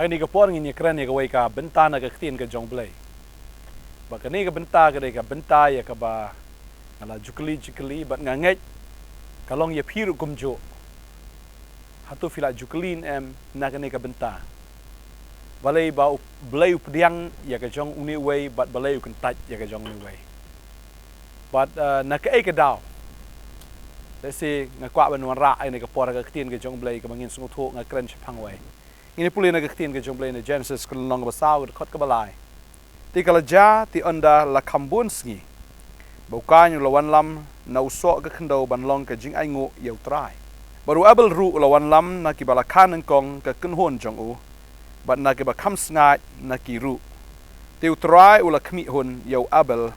Hari ni ke porang ini keren ya ke weka benta na ke ktien ke jong Balei. Ba ke ni ke benta ke de ke benta ya ke ba ngala jukli bat nganget kalong ya piru kumjo. Hatu fila juklin na ke ni ke benta. Balei ba Balei pdiang ya ke jong uwei bat Balei U Kyntait ya ke jong uwei. Bat na ke ke dau. Lesi ngakwa ban ra ai ni ke porang ke ktien ke jong Balei ke bangin sungu tho ngakren chapang wei. Ini pulih nak ktien ke jong Balei na Jenesis ke long basau de khot ke Balai. Ti kala ja ti onda la kambun sngi. Bukan lawan lam na usok ke kendo ban long ke jingainguh yau trai. Baru abel ru lawan lam na ki balakan kong ke kenhon jong u. Bat na ki bakam sngat na ki ru. Ti utrai ula kmi hun yau abel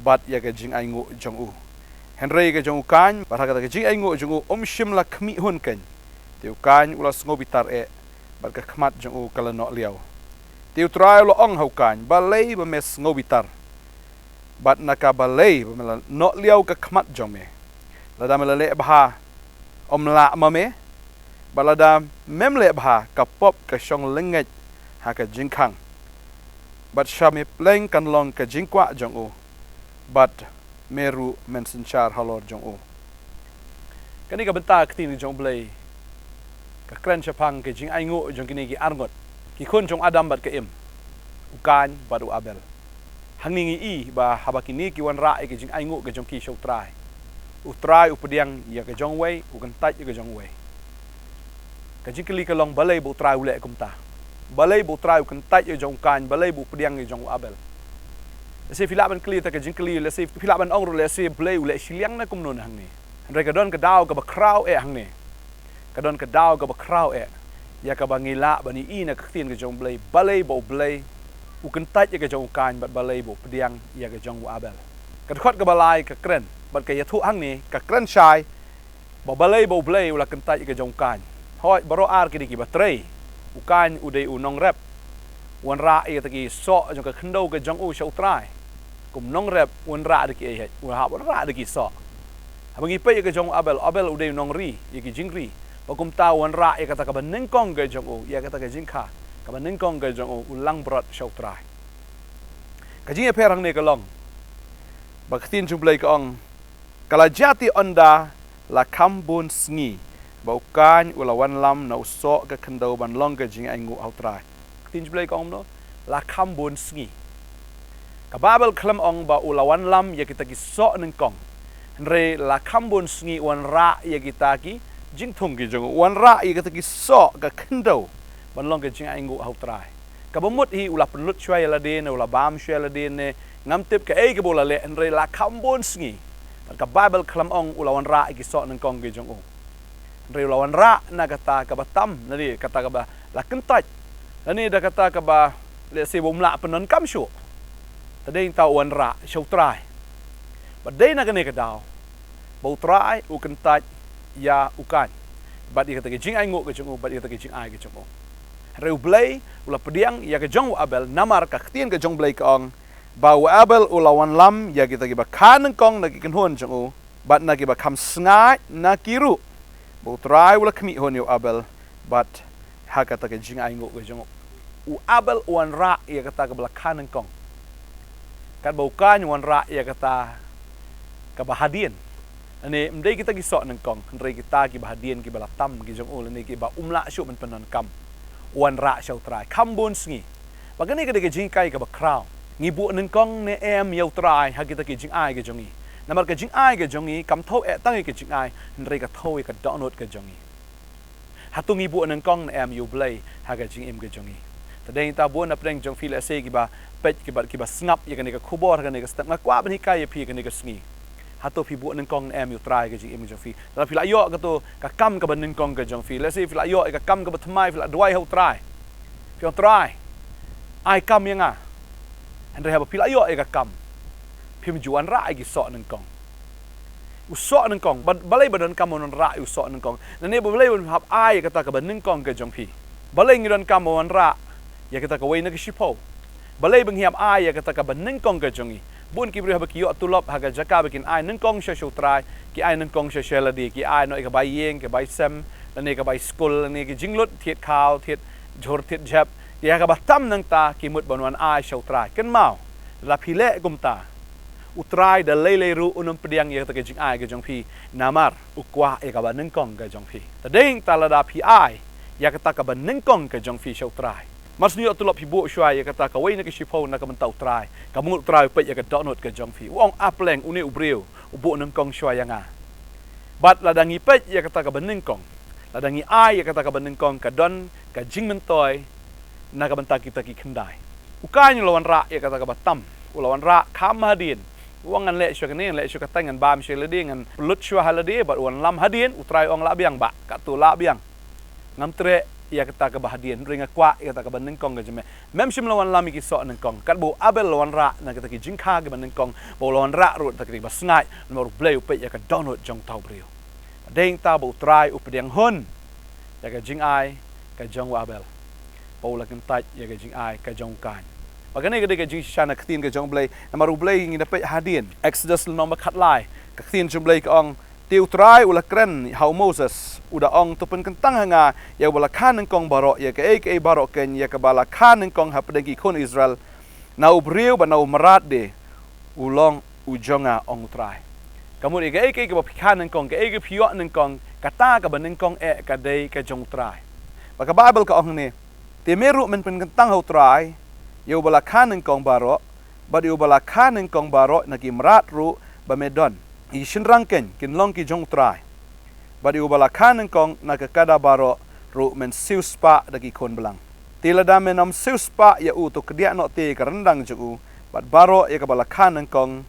bat ya ke jingainguh jong u. Henry ke jong kan bat kata ke jingainguh jong u shim la kmi hun ken. Ti kan ula sngobitar bat ke khmat jong u kala no liao. Ti utrai lo ong haukan Balei bemes ngobitar. Bat naka Balei bemela no liao ke khmat jong me. Lada melale bha la mame. Balada memle bha ka pop ke shong lenget ha ke jingkhang. Bat shame pleng kan long ke jingkwa jong u. Bat meru mensenchar halor jong u. Kani ka benta ktin jong Balei. Ka kren chapang ke jingainguh jong kini ki arngot. Ki kun jong Adam bat ke im. Ukan bat u Abel. Hang ningi i ba haba kini ki wan ra ke jingainguh ke jong ki show trai. U trai u pdiang ya ke jong wei, U Kyntait ya ke jong wei. Ka jingkli ke long Balei bu trai ule kumta. Balei bu trai U Kyntait ya jong kan, Balei bu pdiang ya jong u Abel. Lesi filak ban kli ta ke jingkli lesi filak ban ong ru lesi Balei ule Shillong na kum nun hang ni. Andre ka don ke dau ke ba krau hang ni. Kadon ke dau ke bakrau ya ke bangila bani i na ktien ke jong Balei Balei bo Balei U Kyntait ya ke jong kan bat Balei bo pdiang ya ke jong u Abel kadkhot ke Balai ke kren bat ke yathu hang ni ke kren shai bo Balei bo Balei U Kyntait ya ke jong kan hoi baro ar ke di ki batrei U kan u dei U Nongkhryiem wan ra ya ta ki so jong ke khndo ke jong u shau trai kum Nongkhryiem wan ra de ki he u ha wan ra de ki so abangi pe ya ke jong Abel Abel u dei Nongkhryiem ya ki jingri Bakum tawan ra ya kata kaban nengkong ke jong u ya kata ke jingkha kaban nengkong ke jong u ulang brot shau trai. Kajing perang ne kalong. Baktin jumblai ka ong kala jati onda la kambun sngi baukan ulawan lam na usok ke kendau ban long ke jingainguh au trai. Tin jumblai ka ong no la kambun sngi. Kababel klam ong ba ulawan lam ya kita ki sok nengkong. Re la kambun sngi wan ra ya kita ki jing thong ki jong wan ra i ka ki so ka kendo ban long ke jingainguh au trai ka bamut hi ula penlut shwai la den ula bam shwai la den ne ngam tip ke ei ke bola le enre la kambon sngi ka bible klam ong ula wan ra i ki so nang kong ke jong enre ula wan ra na kata ka batam na ni kata ka ba la Kyntait na ni da kata ka ba le se bom la penon kam shu tadeng tau wan ra shau trai ba dei na ka ne ka dau bo trai U Kyntait ya ukan bat ia kata ke jingainguh ke jong u bat ia kata ke jingai ke jong u Reu Balei ula pdiang ya ke jong u Abel namar ka ktien ke jong Balei ka ong ba u Abel ula wan lam ya kita ki ba kan kong na ki kenhon jong u bat na ki ba kam sngai na ki ru bo trai ula kmi hon yu Abel bat ha kata ke jingainguh ke jong u Abel wan ra ya kata ke bala kan kong kat bau kan wan ra ya kata ka bahadien Ani mdei kita ki sok nang kong, ndrei kita ki bahadien ki balatam ki jong ul ni ki ba umla syu men penon kam. Wan ra shau trai, kambon sngi. Bagani ka de ke jingkai ka ba kraw. Ngi bu nang kong ne yau trai ha kita ki jingai ke jongi. Namar ka jingai ke jongi kam tho tangi ke jingai, ndrei ka tho ka donot ke jongi. Hatu ngi bu nang kong ne U Blei ha ka jingim ke jongi. Tadeng ta bu na preng jong fil ase ki ba pet ki ba snap ya ka ne ka khubor ka ne ka step ngakwa ban hi kai pi ka ne ka sngi. Hato pi bu neng kong em yu trai ke jing jong fi la fila yo ka to ka kam ka ban neng kong ke jong fi la si fila yo ka kam ka batmai fila dwai ho trai fion trai ai kam yang a andre ha fila yo ka kam pim juan ra ki so neng kong u so neng kong balai badan kam on ra u so neng kong na ne balai ban hap ai ka ta ka ban neng kong ke jong fi balai ngi don kam on ra ya ka ta ka wei na ki shipo balai bang hiam ai ya ka ta ka ban neng kong ke jongi bun ki bri ha ki yo tulop ha ga jaka bikin ai neng kong sha shu trai ki ai neng kong sha sheladi ki ai no ka bai yeng ke bai sem la ne ka bai skul la ne ki jinglut thiet khaw thiet jor tit jap dia ka batam nang ta kimut banwan ai shau trai kan mau la phile gum ta utrai da lele ru unum pdiang ye ta ke jing ai ke jong phi namar ukwa e ka ba neng kong ke jong phi ta ding ta la da phi ai ya ka ta ka ba neng kong ke jong phi shau trai mas ni tu lop phi bu shwa ya ka ta ka wei na ke shipo na ka ban tau trai ka mut trai pe ya ka donot ke jong phi wong apleng uni ubreu ubu neng kong shwa ya nga bat la dangi pe ya ka ta ka ba neng kong la dangi ai ya ka ta ka ba neng kong ka don ka jing mentoi na ka ban ta kita ki khendai ukany lawan ra ya ka ta ka ba tam lawan ra kham hadin wangan le shwa kene le shwa ka tangan bam shele ding an lut shwa halade bat wan lam hadin utrai ong la biang ba ka tu la biang ngam tre ya kata ka bahadian ringa kwa ya kata ka ban neng kong ga jeme mem shim lawan lami ki so neng kong kat bo abel lawan ra na kata ki jingkha ga ban neng kong bo lawan ra ru ta ki basngai no ru blei pe ya ka download jong tau brio deng ta bo try up diang hun ya ka jing ai ka jong wa abel bo la Kyntait ya ka jing ai ka jong kan bagane ga de ka jing shana ktin ka jong blei na maru blei ngi na pe hadien Eksodos no ma khat lai ka ktin jong blei ka ong tiu trai ula kren hau Moses uda ong tupen kentang hanga ya wala kan kong barok ya ke barok ken ya ke bala kan kong hapdegi kon Israel na ubriu ba na marat de ulong ujonga ong trai kamu ke ba pikan kong ke piot kong kata ka ban kong ka dei ka jong trai ba ka Bible ka ong ni te meru men pen kentang hau trai ya wala kan kong barok ba de wala kan kong barok na ki marat ru ba medon I shinrangken kin long ki jong trai badi ubala kanen kong na kada baro ru men siuspa dagi kon belang tila da menom siuspa ya u to kedia no te karendang ju bat baro ya kabala kanen kong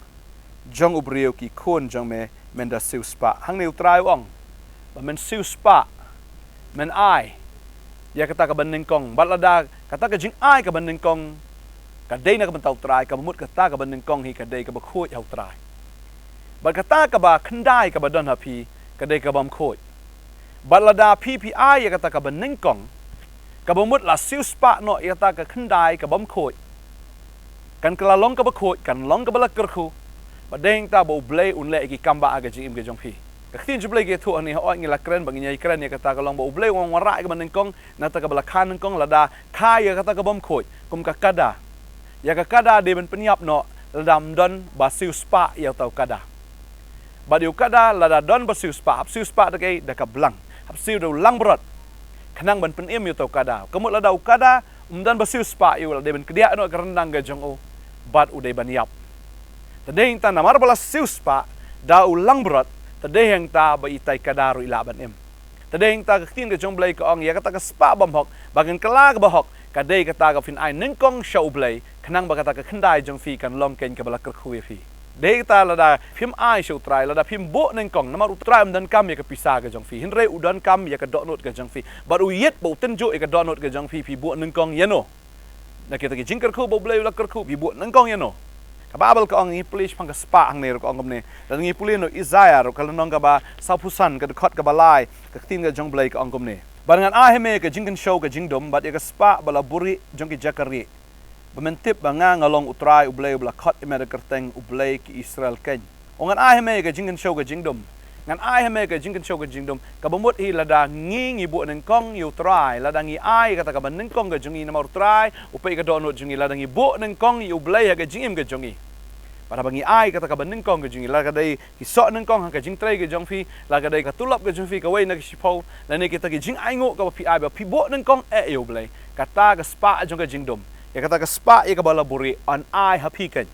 jong ubriu ki kon jong me menda siuspa hang ne utrai wong ba men siuspa men ai ya kata ka baneng kong balada kata ka jing ai ka baneng kong ka dei na ka bantau trai ka mut kata ka baneng kong hi ka dei ka ba khoi hau trai bat kata ka ba khendai ka ba don hapi ka dei ka bam khoi bat lada ppi ya kata ka ba neng kong ka ba mut la siu spa no ya kata ka khendai ka bam khoi kan kala long ka ba khoi kan long ka ba la ker khu ba deng ta bo blei un le ki kamba aga jing im ge jong phi ka khin ju blei ge thu ani ho ngi la kren ba ngi nyai kren ya kata ka long bo blei wong wara ka ba neng kong na ta ka ba la khan neng kong lada kha ya kata ka bam khoi kum ka kada ya ka kada de ben penyap no ladam don ba siu spa ya tau kada badiu kada lada don basiu spa dake daka blang hapsiu do lang brot kanang ban penim yu tau kada kemut lada ukada dan basiu spa yu la deben kedia no kerendang ga jong o bat udai ban yap tadeng ta namar bala siu spa da ulang brot tadeng ta ba itai kada ru ila ban em tadeng ta ktin ga jong blei ka ong ya kata ka spa bam hok bagen kala ga bahok kadai kata ka fin ai neng kong shau blei kanang ba kata ka khendai jong fi kan long ken ka bala ker khu fi dei ta lada phim ai show try lada phim bo neng kong namar utrai dan kam ya ka pisa ga jong fi hinre udan kam ya ka download ga jong fi bar u yet bo tenjo ya ka download ga jong fi bo neng kong yano na kita ki jingker khu bo blei la ker khu bo neng kong yano ka babel ka ong i polish pang ka spa ang ne ro ong ne dan ngi pulin no Isaiah ro kala nong ka ba sapusan ka khot ka balai ka tin ga jong blei ka ong ne barangan a heme ka jingken show ka jingdom bat ya ka spa bala buri jong ki jakari Bementip banga ngalong utrai ublei ubla khot imeda kerteng ublei ki Israel ken. Ongan aheme ka jingken show ka jingdom. Ngan aheme ka jingken show ka jingdom. Kabamut hi lada ngi bu neng kong yu trai lada ngi ai kata ka ban neng kong ka jungi na mar trai upai ka donot jungi lada ngi bu neng kong yu ublei ka jingim ka jungi. Para bangi ai kata ka ban neng kong ka jungi lada dai ki so neng kong ka jing trai ka jong fi lada dai ka tulap ka jong fi ka wei na ki sipau lada kita ki jing ai ngo ka pi ai ba pi bu neng kong yu ublei kata ka spa jong ka jingdom. Ya kata ka spa ya ka bala buri an ai hapikan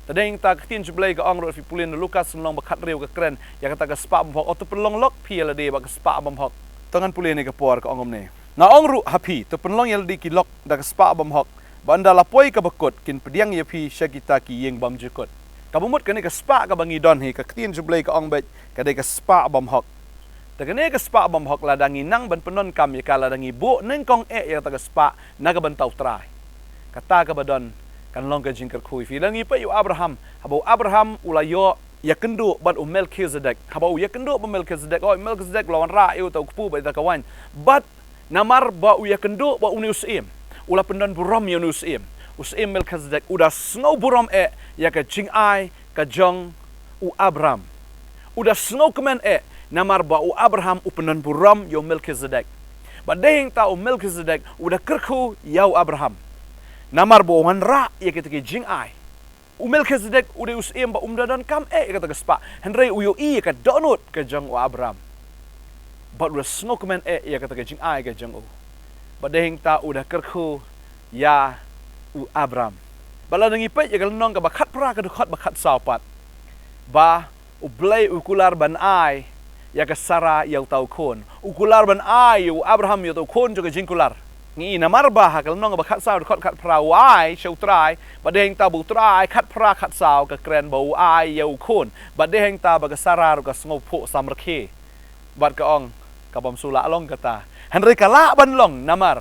tadeng ta tin jublei ka ong ro fi pulin Lukas long ba khat reu ka kren ya kata ka spa bam hok otu pelong lok pi la de ba ka spa bam hok tangan pulin ni ka por ka ongom ne na ong ru hapi to penlong yel di ki lok da ka spa bam hok banda lapoi ka bakot kin pdiang ya pi shagita ki yeng bam jukot ka bumut ka ni ka spa ka bangi don hi ka tin jublei ka ong bet ka de ka spa bam hok Tagane ka spa bam hok la dangi nang ban penon kam ya kala dangi bu neng kong ya ta ka spa na ka ban tau trai kata ka badon kan long ka jingker khui fi langi pa yu Abraham habo Abraham ulayo ya kendu bat Melchizedek habo ya kendu ba Melchizedek Melchizedek lawan ra yu tau kupu ba ta kawan bat namar ba ya kendu ba Usim ula pendan buram ya Usim Melchizedek udah snow buram ya ka jing ai ka jong u Abraham udah snow kemen namar ba u Abraham u pendan buram yo Melchizedek Badeng ta Melchizedek udah kerku yau Abraham. Namar bohongan ra ya kita ke jingai. Melchizedek udah usim ba umdadan kam kata ke spa. Henry uyo ka donut ke jong Abraham. But udah snow kemen ya kata ke jingai ke jong. Badeng ta udah kerku ya Abraham. Bala nangipay ya kalnong ka bakat pra ka dukhat bakat saupat. Ba U Blei U kular Bantei ya ka Sara yaw tau kon. U kular Bantei u Abraham yaw tau kon jo ka jingkular. Ngi namar ba ha kalnong ka bakat sau dukhat kat pra wai show try. Badeng ta bu try kat pra kat sau ka kren ba ai yaw kon. Badeng ta ba ka Sara ru ka sngopo samrke. Bad ka ong ka bam sula long kata. Henry kala ban long namar.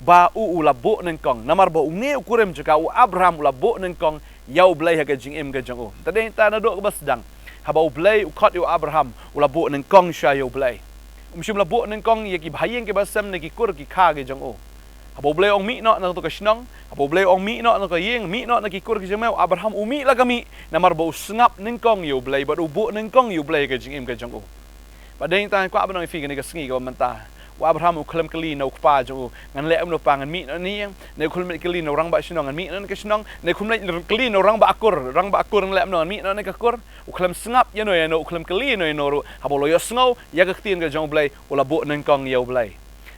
Ba ulabo nengkong namar ba ungne ukurem juga Abraham ulabo nengkong yau Blei haga jingim ga jong. Tadi ta na do bas dang. Haba U Blei ukot yu Abraham ulabo nengkong sha yau Blei. Umshim labo nengkong ye ki bhayeng ke basam ne ki kur ki kha ga jong. Haba U Blei ong mi no na to ka shnong. Haba U Blei ong mi no na ka yeng mi no na ki kur ki jong Abraham umi la kami namar ba usngap nengkong yau Blei ba ubo nengkong yau Blei ga jingim ga jong. Padeng ta ko abang fi ga ne ka sngi ga manta. Abraham uklam kali na ukpa jo ngan le amno pangan mi no ni ne uklam kali no rang ba shnong ngan mi no ka shnong ne uklam kali no rang ba akur ngan le amno mi no ne ka kur uklam sngap ya no uklam kali no no habolo yo sngo ya ka tin ga jong Blei ulabo nang kong yo Blei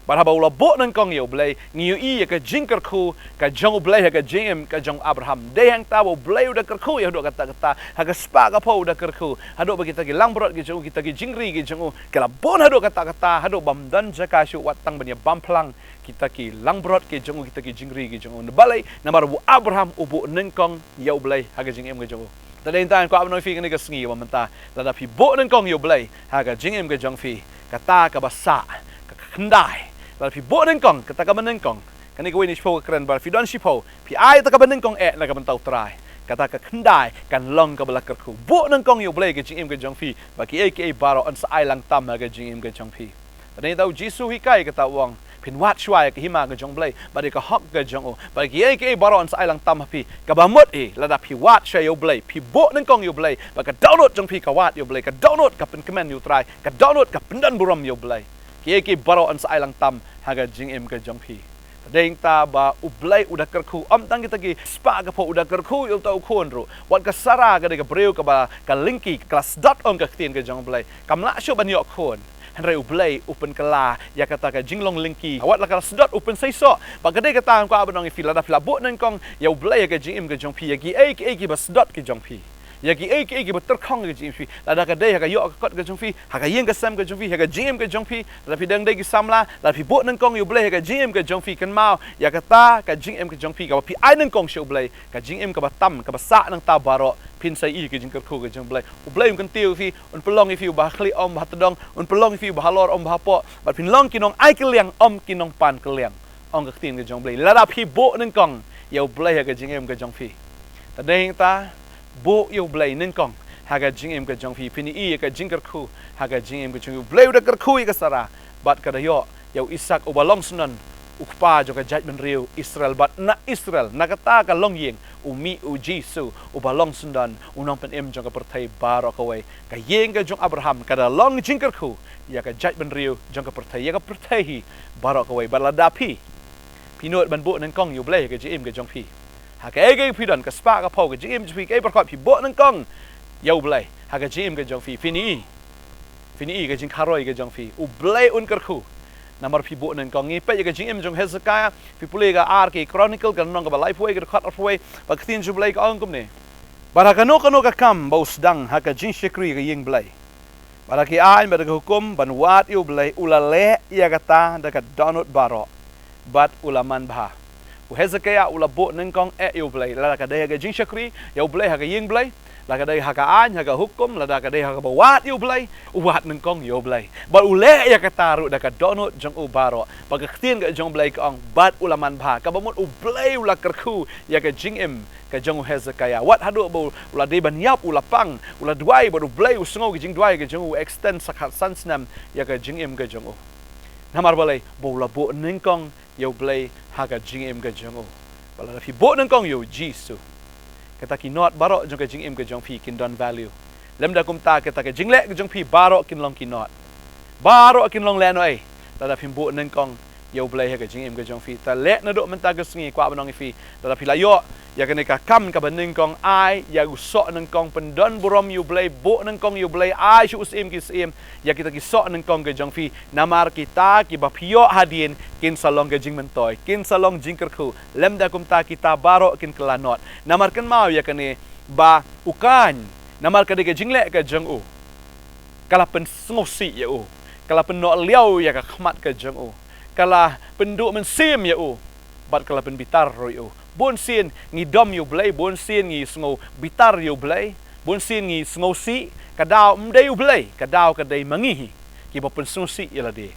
bar haba ulabo nang kong yo Blei ngiu I ya ka jingker ku ka jong Blei ka jingem ka jong Abraham de hang ta bo Blei udah kerku ya do kata ha ka spa ka po udah kerku hado ba kita ki langbrot ki jong kita ki jingri ki jong kala bon hado kata hado bam dan jaka shu watang banya bamplang kita ki langbrot ki jong kita ki jingri ki jong Balei namar bu Abraham ubu nang kong yo Blei ha ka jingem ka jong tadeng tan ko abno fi ni ka sngi ba manta tada pi bo nang kong yo Blei ha ka jingem ka jong fi kata ka basa ka khandai Bal pi bo nengkong kata ka menengkong kani ko wini spo kren bal fi don sipo pi ai ta ka menengkong na ka bantau trai kata ka khandai kan long ka balakar ku bo nengkong yo Blei ka jingim ka jong fi ba ki baro an sa ai lang tam ka jingim ka jong fi tani tau jisu hikai kata wong pin wat shwai ka hima ka jong Blei ba de ka hok ka jong ba ki baro an sa ai lang tam pi ka ba mot lada pi wat sha yo Blei pi bo nengkong yo Blei ba ka download jong pi ka wat yo Blei ka download ka pen kemen yo trai ka download ka pendan buram yo Blei ki baro an sa ai lang tam haga jingim ka jong pi tadeng ta ba U Blei udah kerku tang kita ki spa ka po udah kerku il tau kon ro wat ka Sara ka de ka breu ka ba ka linki kelas dot on ka tin ka jong Blei kam la sho ban yo kon henry U Blei open kala ya kata ka jinglong linki wat la kelas dot open sai so ba ka de ka ta ko abang fila da fila bo nang kong ya U Blei ka jingim ka jong pi ya ki ba dot ki jong pi ya ki betul kong ke jing fi la da ka de ha ka yo ka kot ke jong fi ha ka yeng ka sam ke jong fi ha ka jing ke jong fi la pi dang de ki sam la pi bo nang kong U Blei ha ka jing ke jong fi kan mau ya ka ta ka jing ke jong fi ka pi ai nang kong shu Blei ka jing ka ba tam ka ba sa nang ta baro pin sai ke jing ke khu ke jong Blei U Blei kan tiu fi un pelong fi ba khli om ba tadong un pelong fi ba halor om ba po ba pin long ki nong ai ke liang om ki nong pan ke liang ong ka tin ke jong Blei la da pi bo nang kong ya U Blei ha ka jing ke jong fi ta deng ta bo yo Blei nengkong haga jingim ka jong fi pini ka jingker khu haga jingim ka jong Blei udah kerku ka Sara bat kada yo Isak ubalong sunan ukpa jo ka judgment riu Israel bat na Israel na kata ka long yeng umi u Jisu ubalong sunan unong pen em jong ka pertai baro ka wei ka yeng ka jong Abraham kada long jingker khu ya ka judgment riu jong ka pertai ya ka pertai baro ka wei baladapi pinot ban bo nengkong yo Blei ka jingim ka jong fi ha ka pidon ka spa ka po ka jim pi ka perkot pi bo nang kong yo Blei ha ka jim ka jong fi fini ka jing kharoi ka jong fi U Blei un kerku namar pi bo nang kong ngi pe ka jim jong Hezekiah pi pule ka ar ki chronicle ka nong ka balai foi ka khat foi ba ktin ju Blei ka ong kum ne bara ka no ka kam ba usdang ha ka jing shekri ka ying Blei bara ki ain ba ka hukum ban wat yo Blei ulale ya kata da ka donut baro bat ulaman bah U Hezekiah ulabo nengkong yo Blei la ka de ha jing shakri yo Blei ha ka ying Blei la ka de ha ka an ha ka hukum la da ka de ha ka bawat yo Blei wat nengkong yo Blei ba ule ya ka taru da ka donut jong u baro ba ka tin ka jong Blei ka ong bat ulaman bha ka bamut U Blei ula kerku ya ka jing ka jong Hezekiah wat hadu bo ula de ban yap ula pang ula duai ba U Blei usngo ka jing duai ka jong extend sakhat sansnam ya ka jing ka jong namar Balei bo ula bo nengkong yo Blei haga jingim ka jong bala fi bo nang kong yo Jisu kata ki not baro jong ka jingim ka jong fi kin don value lem da kum ta kata ka jingle ka jong fi baro kin long ki not baro kin long leno ai lada phim bu neng kong U Blei ha ka jing em ka jong phi ta le na do menta ka sngi kwa banong phi lada phi la yo ya ka ne ka kam ka beneng kong ai ya usok neng kong pendon burom U Blei bu neng kong U Blei ai shu usim ki sim ya kita ki sok neng kong ka jong phi namar kita ki ba phio hadien kin salong ka jing mentoy kin salong jing kerku lem da kum ta kita baro kin kelanot namar kan mau ya ka ne ba ukan namar ka de ka jing le ka jong u kala pen ngosi ya u kala pen no liao ya ka khmat ka jong u kala penduk mensim ya u bat kala pen bitar ro u bon sin ngi dom U Blei bon sin ngi sngo bitar U Blei bon sin ngi sngo si kadau mdei U Blei kadau kadai mangi ki ba pen sngosi ya la de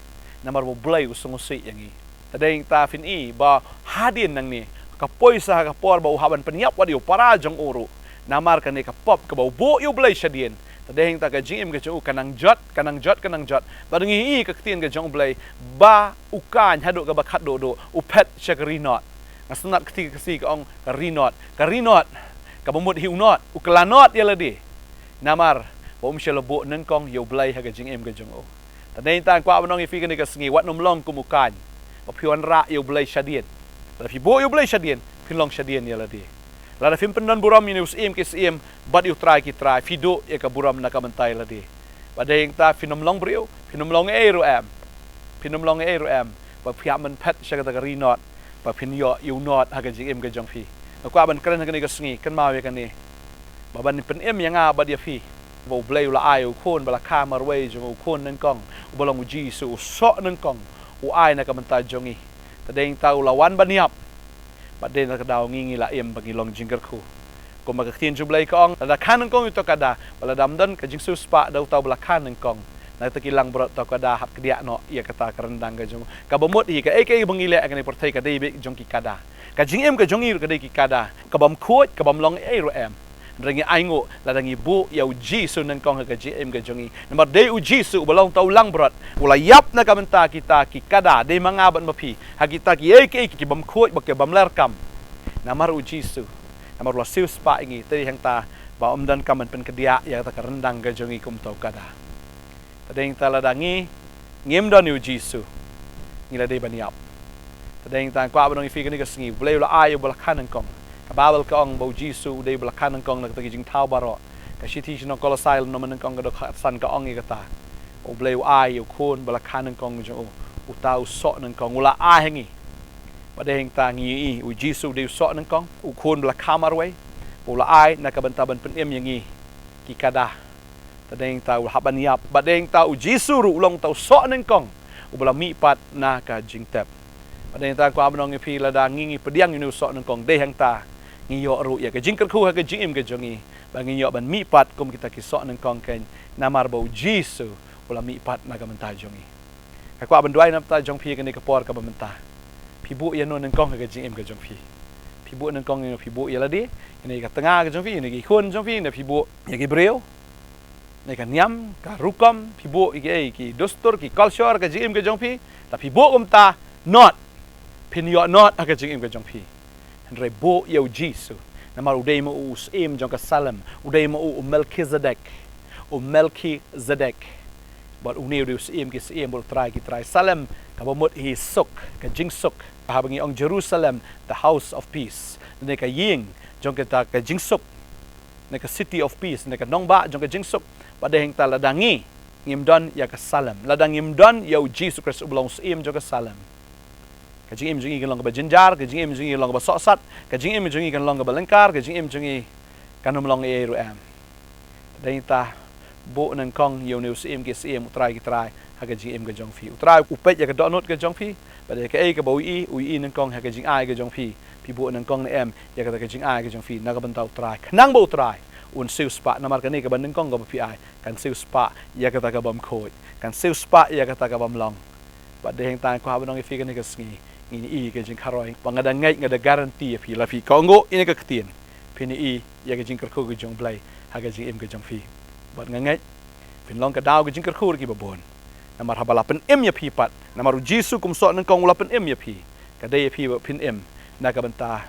namar U Blei u sngosi yang ni tadeng ta fin i ba hadin nang ni ka poisa ka por ba haban penyap wa dio para jong uru namar kan ni ka pop ka ba bo U Blei shadien tadeng ta ka jim ka chu kanang jot badengi i ka tin ka jong Blei ba ukan hadu ka ba khat do upet shakri not ngasnat kti kasi ka ong ka rinot ka bumut hiu not uklanot ya ladi namar bom shelo bo neng kong U Blei ha ka jing em ka jong o tadeng ta kwa banong i fi ka ni ka sngi wat nom long kumukan ba phion ra U Blei shadien la fi bo U Blei shadien phin long shadien ya ladi la film pendon buram ni usim ke sim bad you try ki try fido e ka buram na ka Bantei ladi badeng ta finom long brio finom long e ro am ba phiam man phat sha ka rinot ba phin yo you not ha ka jing em ka jong phi kwa ban kran ka ni ka sngi kan ma we ka ni ba ban pen em yanga ba dia phi bo Blei la ai u khon bala kha mar we jong u khon nang kong u bolong u ji su so nang kong u ai na ka Bantei jongi tadeng ta u lawan baniap badeng ka daw ngi la em bagi long jingker khu ko ma ka thin U Blei kong la khan nang kong u to kada bala damdan ka jing su spa daw taw bala khan nang kong na ta kilang bro to kada hap kedia no ia kata kerendang ka jong ka bomot hi ka ek bangile ka ni porthai ka dei jong ki kada ka jing em ka jong ir ka dei ki kada ka bam khot ka bam long e ro am rangi aingo la rangi bu ya uji su nang kong ka jing em ka jongi number dei uji su balong taw lang brot ula yap na ka menta kita ki kada dei mangaban mapi ha kita ki ek ki bam khot ba ke bam ler kam namar uji su namar la siu spa ingi tei hang ta ba omdan kaman pen kedia ya ta kerendang ka jongi kum taw kada tadeng ta la dangi ngem don U Jisu ngila dei baniap tadeng ta kwa banong fi ka ni ka sngi Blei la ai bala khan kong ka babal ka ong bo Jisu dei bala khan kong na ta jing thau baro ka shiti no kolosai no man kong ka do san ka ong i ka ta o Blei ai u khon bala khan kong jo u tau so nang kong ula a hengi badeng ta ngi U Jisu dei so nang kong u khon bala khamar we ula ai na ka banta ban pen em yangi ki kada tadeng tau habaniap badeng tau Jisu ru long tau so neng kong ubala mi pat na ka jingtep badeng ta kwa banong phi la da ngi pdiang ni so neng kong de hang ta ngi yo ru ya ka jingker khu ha ka jingim ka jongi ba ngi yo ban mi pat kum kita ki so neng kong ken namar bo Jisu ubala mi pat na ka menta jongi ka kwa ban duai na ta jong phi ka ni ka por ka ba menta phi bu ya no neng kong ha ka jingim ka jong phi bu neng kong ni phi bu ya la di ni ka tanga ka jong phi ni ki khun jong phi ni phi bu ya ki breu ni ka nyam ka rukom pibo ki dostur ki culture ka jim ka jongpi ta pibo ta not pin yo not ka jim ka jongpi andre bo yo Jisu namar udai mo us em jong ka salam udai mo u Melchizedek but uneu us em ki em bol try salam ka bomot hi suk ka jing suk ha bangi ong Jerusalem the house of peace ne ka ying jong ka jing suk ne ka city of peace ne ka nongba jong ka jing suk badeng ta ladangi ngimdon ya ka salam ladang ngimdon ya Jisu Kristus belong sim jo ka salam ka jing im jingi kan long ba jinjar ka jing im jingi long ba sosat ka jing im jingi kan long ba lengkar ka jing im jingi kan long e ru am deng ta bo nang kong yo ne sim ki sim utrai ha ka jing im ka jong fi utrai upet ya ka donot ka jong fi ba de ka e ka bo i nang kong ha ka jing ai ka jong fi pi bo nang kong ne em ya ka jing ai ka jong fi na ka ban tau trai nang bo trai un siu spa namar ka ni ka ban nang kong ka pi ai kan siu spa ya ka ta ka bam khoi kan siu spa ya ka ta ka bam long ba de heng tan ko ha banong fi ka ni ka sngi ni i ka jing kharoi pangada ngai ngada guarantee fi la fi kongo ini ka ktien phi ni i ya ka jing kar khu ka jong Blei ha ka jing em ka jong fi bat ngai phin long ka daw ka jing kar khu ki ba bon namar habala pen em ya phi pat namar Jisu kum so nang kong la pen em ya phi ka de ya phi ba phin em na ka banta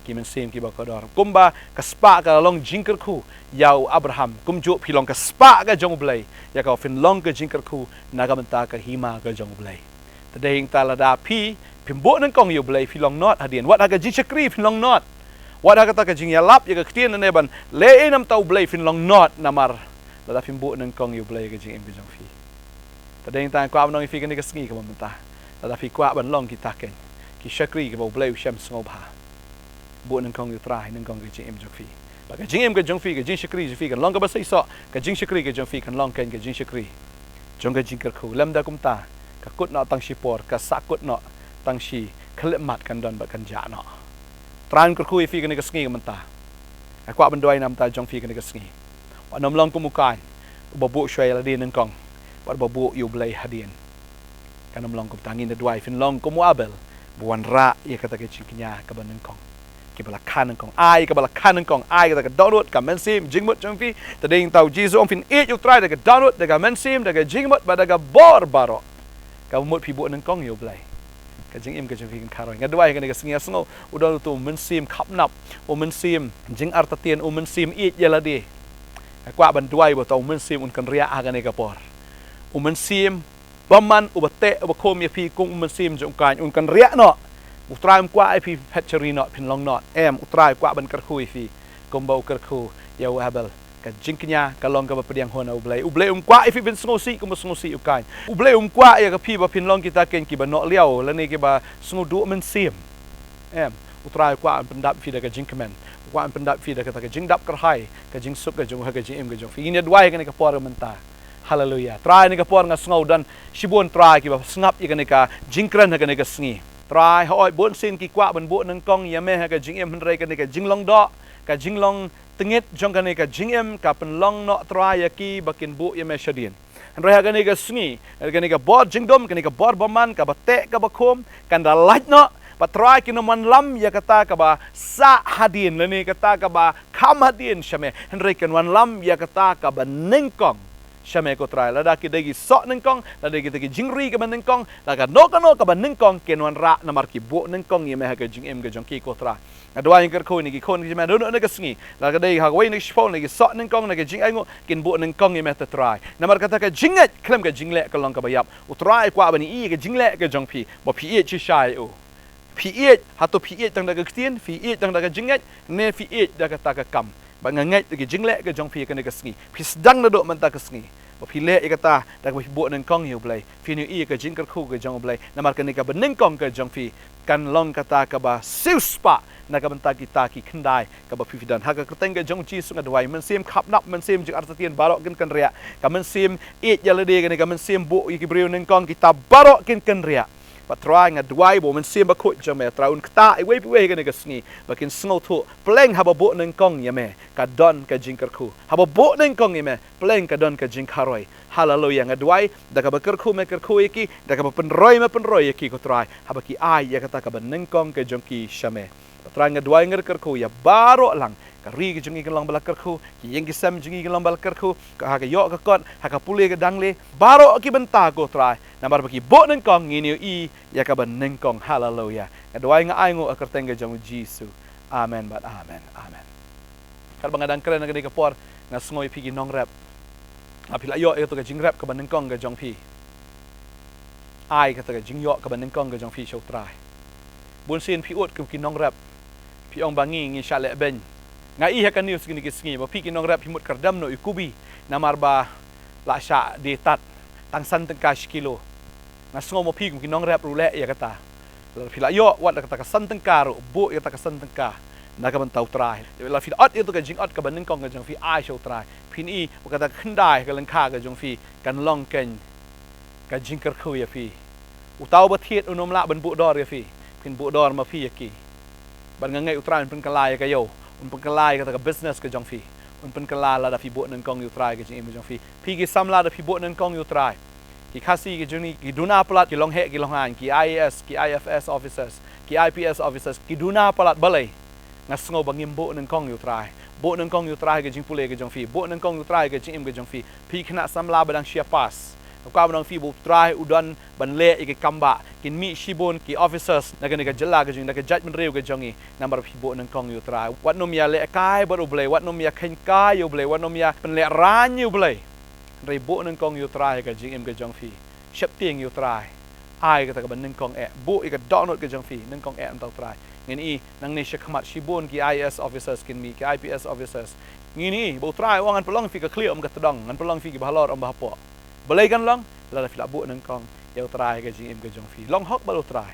ki men sem ki ba kodor kumba ka spa ka long jingker khu yau Abraham kum jo phi long ka spa ka jong Blei ya ka fin long ka jingker khu na ka banta ka hima ka jong Blei tadeng talada pi pimbok nang kong U Blei pi long not hadien wat haga jishakri pi long not wat haga ta ka jing yalap ya ka ktien ne ban le nam tau Blei pi long not namar lada pimbok nang kong U Blei ka jing em ka jong fi tadeng ta kwa nong fi ka ni ka sngi ka mamta lada fi kwa ban long kita ken ki shakri ka Blei sham sngob ha bộ nâng công yêu trai nâng công cái chính em jong phi và cái chính em cái jong phi cái chính shakri jong phi cái long cái bát say sọ cái chính shakri cái jong phi cái long cái chính shakri jong cái chính kerku lem da kum ta cái cốt nọ tăng shipor cái sa cốt nọ tăng shi khale mat kan don ba kan ja nọ tran kerku phi cái này cái sngi cái ta cái qua bên đôi nam ta jong phi cái này cái sngi và nôm long kumukai ba bộ xoay là đi nâng công và ba bộ U Blei hadien cái nôm long kum tangin da đôi fin long kumu abel buan ra ia kata cái chính nya cái ban nâng công kibala kanan kong ai kibala kanan kong ai ka download ka mensim jingmut jongfi tading tau jisu om fin it you try ka download daga mensim daga jingmut ba daga bor baro ka mut pi bu nang kong U Blei ka jingim ka jongfi kan karoi ngadwai ka ni ka singia sngo udol tu mensim khapnap o mensim jing artatien o mensim it yaladi kwa ban duai bo tau mensim un kan ria aga ni ka por o mensim baman o bate o khom ya pi kung mensim jong kan un kan ria no utrai qua ai phi hatchery not pin long not em utrai qua ban kerkhui phi combo kerkhu yau abel ka jinknya ka long ka pdiang hon U Blei qua ai phi bin sngosi ko sngosi ukai U Blei qua ya ka phi ba pin long kita ken ki ba no liao la ni ki ba sngu du men sim em utrai qua an pendap phi da ka jinkmen qua an pendap phi da ka jingdap kerhai ka jing sup ka jong ha ka jing em ka jong phi ni dwai ka ni ka por menta hallelujah try ni ka por nga sngo dan shibun try ki ba snap i ka ni ka jingkran ha ka ni ka sngi try hoi bon sin ki kwa ban bu nang kong ya me ha ka jing em han re ka ni ka jing long do ka jing long tengit jong ka ni ka jing em ka pen long no try ya ki bakin bu ya me shadien han re ha ka ni ka sngi ka ni ka bor jing dom ka ni ka bor baman ka ba te ka ba khom kan da lait no ba try ki no man lam ya kata ka ba sa hadien le ni kata ka ba kham hadien shame han re kan wan lam ya kata ka ba ning kong shame ko try la da ki degi so neng kong la degi tegi jingri ka ban neng kong la ka no ka ban neng kong ken wan ra na mar ki bo neng kong ye me ha ka jing em ka jong ki ko try adwa ing ker ko ni ki kon ki man no ka sngi la ka degi ha wei ni shpon ni ki so neng kong na ka jing ai ngo ken bo neng kong ye me ta try na mar ka ta ka jinget klem ka jingle ka long ka ba yap u try kwa ban i ka jingle ka jong phi bo phi e chi shai u phi e ha to phi e tang da ka ktien phi e tang da ka jinget ne phi e da ka ta ka kam ba ngai ki jingle ka jong phi ka ni ka sngi phi sedang na do man ta ka sngi ba phi le ikata da ka bo nang kong U Blei phi ni i ka jing ka khu ka jong Blei na mar ka ni ka ban nang kong ka jong phi kan long kata ka ba siu spa na ka ban ta ki khandai ka ba phi dan ha ka teng ka jong chi sunga dwai man sim khap nap man sim jing artatien barok kan ria ka man sim it yalade ka ni ka man sim bo ki breu nang kong kita barok kan ria but try nga dwai bo man sim ba khut jame traun kta ai wei pi ka ni ka sngi bakin sngo thu pleng ha ba bo nang kong ya me ka don ka jing khu ha ba bo nang kong ya me pleng ka don ka jing kharoi hallelujah nga dwai da ka ba khu me khu ki da ka ba pen roi ki ko try ha ba ki ai ya kata ka ba nang kong ka jong ki shame try nga dwai nga khu ya baro lang ka ri ki jong ki lang bala khu ki yeng ki sam jong ki lang bala khu ka ha ka yo ka kot ha ka pule ka dangle baro ki benta ko try nambar bagi bo nang kong ngini i ya ka ban nang kong hallelujah adwai nga ai ngo akar teng jong jisu amen but amen kar bangadang kren nga ka por nga sngoy pigi nong rap apila yo to ka jing rap ka ban nang kong ka jong phi ai ka ta ka jing yo ka ban nang kong ka jong phi show try bun sin phi ot ki nong rap phi ong bangi ngi shale ben nga i ha ka news gini ki sngi ba phi ki nong rap hi mut kardam no ikubi namar ba la sha de tat tang san teng ka kilo nga sngo mo phi ki nong rap rule ya kata la phi la yo wat kata ka san teng ka ro bo ya ta ka san teng ka na ka ban tau try la phi ot itu ka jing ot ka ban nang kong ka jong phi ai show try phi ni o kata khandai ka lang kha ka jong phi kan long ken ka jing ker khu ya phi u tau ba thiet unom la ban bu dor ya phi phin bu dor ma phi ya ki ban nga ngai u try pen ka lai ka yo un pen ka lai ka business ka jong phi un pen ka la da phi bu nang kong yu try ka jing em jong phi phi ki sam la da phi bu nang kong yu try ki khasi ki juni ki duna palat ki long he ki long han ki IAS ki IFS officers ki IPS officers ki duna palat balai nga sngo bangim bo nang kong yu try bo nang kong yu try ka jing pule ka jong phi bo nang kong yu try ka jing em ka jong phi phi khna sam la badang shia pas ka badang phi bo try udon ban le i ka kamba kin mi shibon ki officers na ka jala ka jing na ka judgment reu ka jongi number phi bo nang kong yu try wat nom ya le kai bo U Blei wat nom ya khen kai U Blei wat nom ya pen le ran U Blei rei bo nang kong yu try ka jing em ka jong phi shep tieng yu try ai kata ka nang kong bu ika download ke jong fi nang kong antau try ngini nang nisha khamat shibun ki IS officers kin mi ki IPS officers ngini bo try wangan pelong fi ka clear ka tedang ngan pelong fi ki bahalor bahapo balai kan long la fi la bu nang kong yau try ke jing im ke jong fi long hok balu try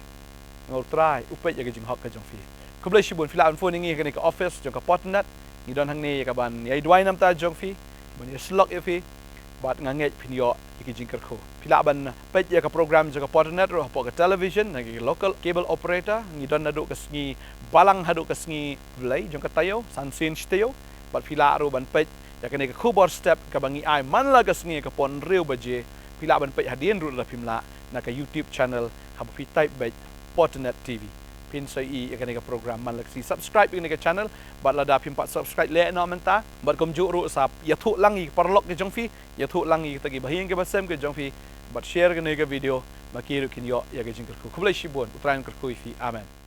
ngol try upet ya ke jing hok ke jong fi ku blai shibun fi la phone ngi ke ni ka office jong ka Potternet ni don hang ni ka ban yai dwai nam ta jong fi ban ya slok ya fi bat nganget pinyo iki jing kerko pila ban pet ya ka program jong ka Potternet ro po ka television ngi local cable operator ni don nadu ka sngi balang hadu ka sngi Balei jong ka tayo sansin steo bat pila ro ban pet ya ka ni ka keyboard step ka bangi ai man la ka sngi ka pon riu baje pila ban pet hadien ru la pimla na ka YouTube channel ha pi type bet Potternet TV pin sai I ka ni ka program man la si subscribe ni ka channel bat la da pim pat subscribe le no menta bat kom ju ru sap ya thu lang I parlok ke jong fi ya thu lang I tagi bahing ke basem ke jong fi bat share ke ni ka video makiru kin yo ya ke jing ku blai shibun utrain ku fi amen